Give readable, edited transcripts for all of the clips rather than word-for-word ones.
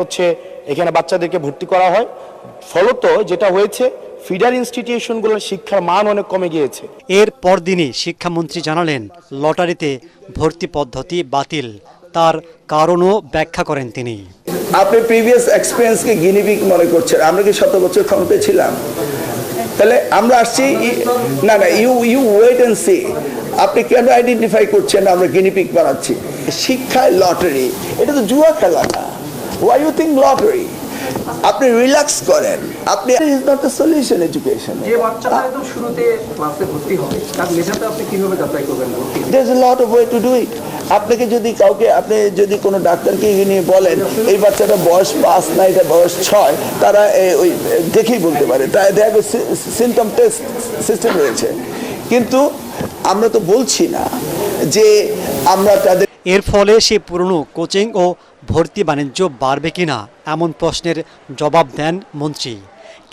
হচ্ছে এখানে বাচ্চাদেরকে ভর্তি করা হয়, ফলত যেটা হয়েছে ফিডার ইনস্টিটিউশনগুলোর শিক্ষার মান অনেক কমে গিয়েছে। এর পরদিনই শিক্ষামন্ত্রী জানালেন লটারিতে ভর্তি পদ্ধতি বাতিল, তার কারণও ব্যাখ্যা করেন তিনি। আপনি প্রিভিয়াস এক্সপেরিয়েন্সকে গিনিপিগ মনে করছেন, আমরা কি 7 বছর ক্ষমতায় ছিলাম? তাহলে আমরা আসছি না, ইউ ওয়েট এন্ড সি। আপনি কেন আইডেন্টিফাই করছেন আমরা গিনিপিগ বানাচ্ছি? শিক্ষায় লটারি, এটা তো জুয়া খেলা না। Why you think lottery? আপনি রিল্যাক্স করেন, আপনি is not the solution education. যে বাচ্চাটা একদম শুরুতে ক্লাসে ভর্তি হবে তার মেধাটা আপনি কিভাবে যাচাই করবেন? There is a lot of way to do it. আপনাকে যদি আপনি যদি কোনো ডাক্তারকে নিয়ে বলেন এই বাচ্চাটা বয়স 5 না এটা বয়স 6, তারা ওই দেখেই বলতে পারে, তাই দেখো সিমটম টেস্ট সিস্টেম রয়েছে। কিন্তু আমরা তো বলছি না যে আমরা তাদের। এর ফলে সে পুরনো কোচিং ও ভর্তি বাণিজ্য বাড়বে কিনা এমন প্রশ্নের জবাব দেন মন্ত্রী।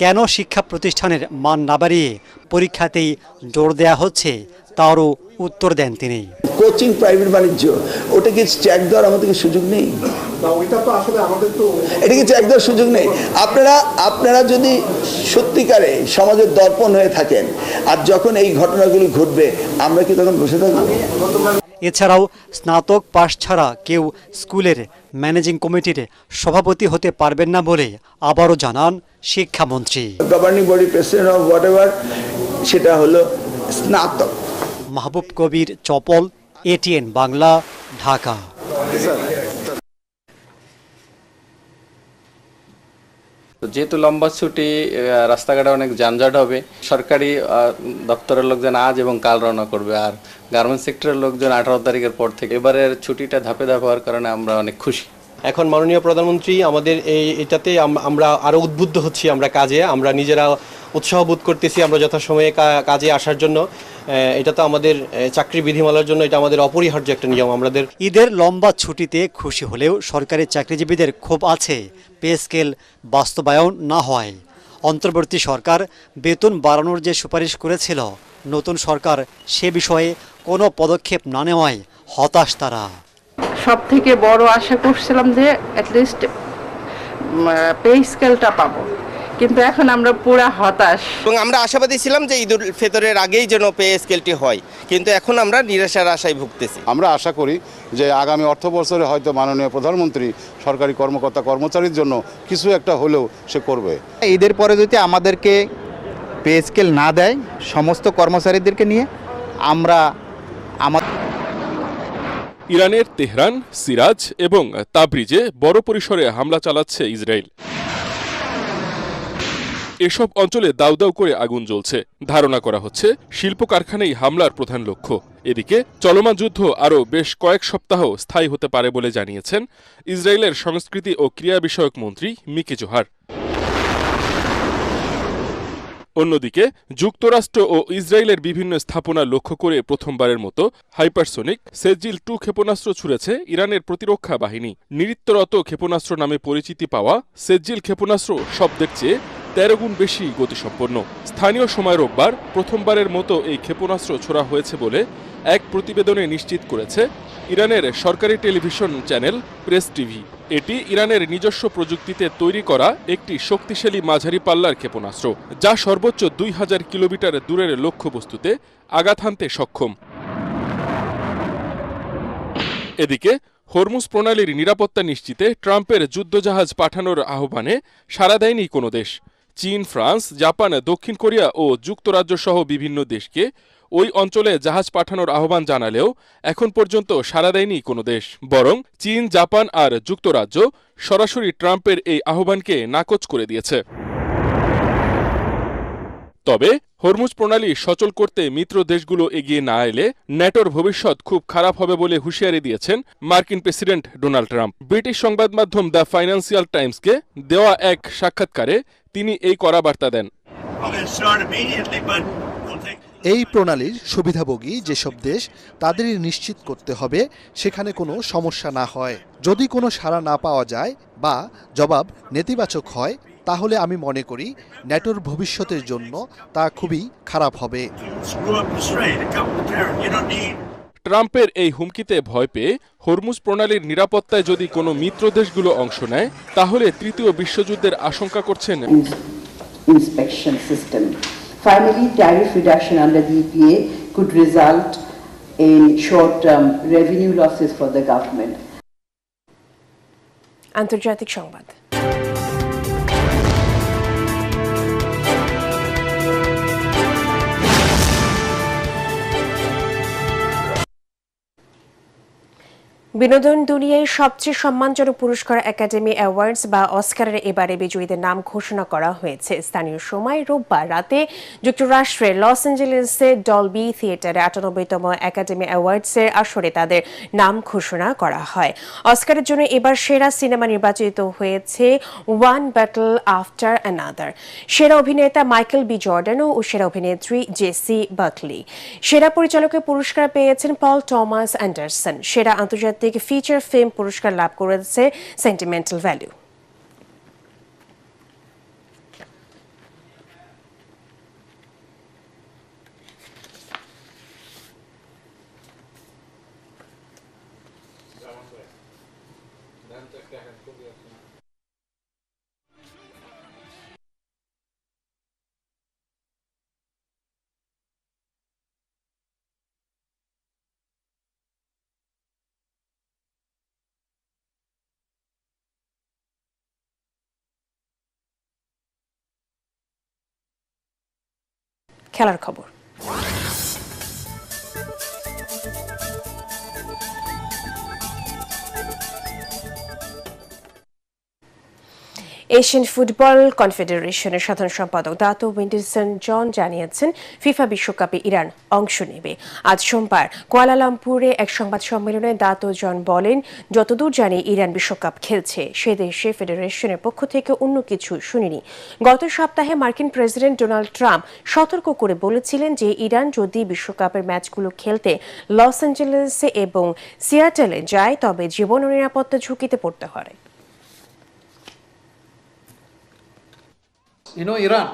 কেন শিক্ষা প্রতিষ্ঠানের মান না বাড়িয়ে পরীক্ষাতেই জোর দেয়া হচ্ছে তারও উত্তর দেন তিনি। কোচিং প্রাইভেট বাণিজ্য, ওটা কি চেক দেওয়ার আমাদের সুযোগ নেই? এটা কি চেক দেওয়ার সুযোগ নেই? আপনারা যদি সত্যিকারে সমাজের দর্পণ হয়ে থাকেন, আর যখন এই ঘটনাগুলো ঘটবে আমরা কি তখন বসে থাকবো? এছাড়াও স্নাতক পাশ ছাড়া কেউ স্কুলের ম্যানেজিং কমিটির সভাপতি হতে পারবেন না বলে আবারও জানান শিক্ষামন্ত্রী। Governing body president of whatever, সেটা হলো স্নাতক। মাহবুব কবির চপল, এটিএন বাংলা, ঢাকা। যেহেতু লম্বা ছুটি, রাস্তাঘাটে অনেক যানজট হবে, সরকারি দপ্তরের লোকজন আজ এবং কাল রওনা করবে, আর গার্মেন্টস সেক্টরের লোকজন 18 তারিখের পর থেকে। এবারের ছুটিটা ধাপে ধাপে হওয়ার কারণে আমরা অনেক খুশি। এখন মাননীয় প্রধানমন্ত্রী আমাদের এটাতে আমরা আরও উদ্বুদ্ধ হচ্ছি, আমরা কাজে আমরা নিজেরা উৎসাহ বোধ করতেছি আমরা যথাসময়ে কাজে আসার জন্য। এটা তো আমাদের চাকরি বিধিমালার জন্য এটা আমাদের অপরিহার্য একটা নিয়ম। আমাদের ঈদের লম্বা ছুটিতে খুশি হলেও সরকারি চাকরিজীবীদের ক্ষোভ আছে পে স্কেল বাস্তবায়ন না হয়। অন্তর্বর্তী সরকার বেতন বাড়ানোর যে সুপারিশ করেছিল, নতুন সরকার সে বিষয়ে কোনো পদক্ষেপ না নেওয়ায় হতাশ তারা। সব থেকে বড় আশা করছিলাম যে অ্যাটলিস্ট পে স্কেলটা পাবো, কিন্তু এখন আমরা পুরা হতাশ। এবং আমরা আশাবাদী ছিলাম যে ঈদুল ফিতরের আগেই যেন পে স্কেলটি হয়, কিন্তু এখন আমরা নিরাশার আশায় ভুগতেছি। আমরা আশা করি যে আগামী অর্থ বছরে হয়তো মাননীয় প্রধানমন্ত্রী সরকারি কর্মকর্তা কর্মচারীর জন্য কিছু একটা হলেও সে করবে। ঈদের পরে যদি আমাদেরকে পে স্কেল না দেয় সমস্ত কর্মচারীদেরকে নিয়ে আমরা ইরানের তেহরান, সিরাজ এবং তাবরিজে বড় পরিসরে হামলা চালাচ্ছে ইসরায়েল। এসব অঞ্চলে দাউ দাউ করে আগুন জ্বলছে। ধারণা করা হচ্ছে শিল্প কারখানাই হামলার প্রধান লক্ষ্য। এদিকে চলমান যুদ্ধ আরও বেশ কয়েক সপ্তাহ স্থায়ী হতে পারে বলে জানিয়েছেন ইসরায়েলের সংস্কৃতি ও ক্রীড়া বিষয়ক মন্ত্রী মিকি জোহার। অন্যদিকে যুক্তরাষ্ট্র ও ইসরায়েলের বিভিন্ন স্থাপনা লক্ষ্য করে প্রথমবারের মতো হাইপারসোনিক সেজিল-2 ক্ষেপণাস্ত্র ছুড়েছে ইরানের প্রতিরক্ষা বাহিনী। নৃত্যরত ক্ষেপণাস্ত্র নামে পরিচিতি পাওয়া সেজিল ক্ষেপণাস্ত্র শব্দের চেয়ে 13 গুণ বেশি গতিসম্পন্ন। স্থানীয় সময় রোববার প্রথমবারের মতো এই ক্ষেপণাস্ত্র ছোড়া হয়েছে বলে এক প্রতিবেদনে নিশ্চিত করেছে ইরানের সরকারি টেলিভিশন চ্যানেল প্রেস টিভি। এটি ইরানের নিজস্ব প্রযুক্তিতে তৈরি করা একটি শক্তিশালী মাঝারি পাল্লার ক্ষেপণাস্ত্র, যা সর্বোচ্চ 2000 কিলোমিটার দূরের লক্ষ্যবস্তুতে আঘাত হানতে সক্ষম। এদিকে হরমুজ প্রণালীর নিরাপত্তা নিশ্চিতে ট্রাম্পের যুদ্ধজাহাজ পাঠানোর আহ্বানে সাড়া দেয়নি কোনো দেশ। চীন, ফ্রান্স, জাপান, দক্ষিণ কোরিয়া ও যুক্তরাজ্য সহ বিভিন্ন দেশকে ওই অঞ্চলে জাহাজ পাঠানোর আহ্বান জানালেও এখন পর্যন্ত সাড়া দেয়নি কোনো দেশ। বরং চীন, জাপান আর যুক্তরাজ্য সরাসরি ট্রাম্পের এই আহ্বানকে নাকচ করে দিয়েছে। তবে হরমুজ প্রণালী সচল করতে মিত্র দেশগুলো এগিয়ে না এলে ন্যাটোর ভবিষ্যৎ খুব খারাপ হবে বলে হুঁশিয়ারি দিয়েছেন মার্কিন প্রেসিডেন্ট ডোনাল্ড ট্রাম্প। ব্রিটিশ সংবাদ মাধ্যম দ্য ফাইন্যান্সিয়াল টাইমসকে দেওয়া এক সাক্ষাৎকারে তিনি এই কড়া বার্তা দেন। এই প্রণালীর সুবিধাভোগী যেসব দেশ, তাদেরই নিশ্চিত করতে হবে সেখানে কোনো সমস্যা না হয়। যদি কোনো সাড়া না পাওয়া যায় বা জবাব নেতিবাচক হয়, তাহলে আমি মনে করি ন্যাটোর ভবিষ্যতের জন্য তা খুবই খারাপ হবে। ট্রাম্পের এই হুমকিতে ভয় পেয়ে হরমুজ প্রণালীর নিরাপত্তায় যদি কোনো মিত্র দেশগুলো অংশ নেয় তাহলে তৃতীয় বিশ্বযুদ্ধের আশঙ্কা করছেন। Inspection system. Finally, tariff reduction under the EPA could result in short-term revenue losses for the government. আন্তর্জাতিক সংবাদ। বিনোদন দুনিয়ায় সবচেয়ে সম্মানজনক পুরস্কার একাডেমি অ্যাওয়ার্ডস বা অস্কারের এবারে বিজয়ীদের নাম ঘোষণা করা হয়েছে। স্থানীয় সময় রোববার রাতে যুক্তরাষ্ট্রের লস অ্যাঞ্জেলেসে ডলবি থিয়েটারে ৯৮তম একাডেমি অ্যাওয়ার্ডসের আসরে তাদের নাম ঘোষণা করা হয়। অস্কারের জন্য এবার সেরা সিনেমা নির্বাচিত হয়েছে ওয়ান ব্যাটল আফটার অ্যানাদার। সেরা অভিনেতা মাইকেল বি জর্ডান ও সেরা অভিনেত্রী জেসি বাকলি। সেরা পরিচালকের পুরস্কার পেয়েছেন পল টমাস অ্যান্ডারসন। সেরা আন্তর্জাতিক ফিচার ফিল্ম পুরস্কার লাভ করেছে সেন্টিমেন্টাল ভ্যালু। খেলার খবর। এশিয়ান ফুটবল কনফেডারেশনের সাধারণ সম্পাদক দাতো উইন্ডসন জন জানিয়েছেন ফিফা বিশ্বকাপে ইরান অংশ নেবে। আজ সোমবার কুয়ালালামপুরে এক সংবাদ সম্মেলনে দাতো জন বলেন, যতদূর জানি ইরান বিশ্বকাপ খেলছে। সে দেশে ফেডারেশনের পক্ষ থেকে অন্য কিছু শুনিনি। গত সপ্তাহে মার্কিন প্রেসিডেন্ট ডোনাল্ড ট্রাম্প সতর্ক করে বলেছিলেন যে ইরান যদি বিশ্বকাপের ম্যাচগুলো খেলতে লস অ্যাঞ্জেলেসে এবং সিয়াটেলে যায় তবে জীবন ও নিরাপত্তা ঝুঁকিতে পড়তে হয়। Iran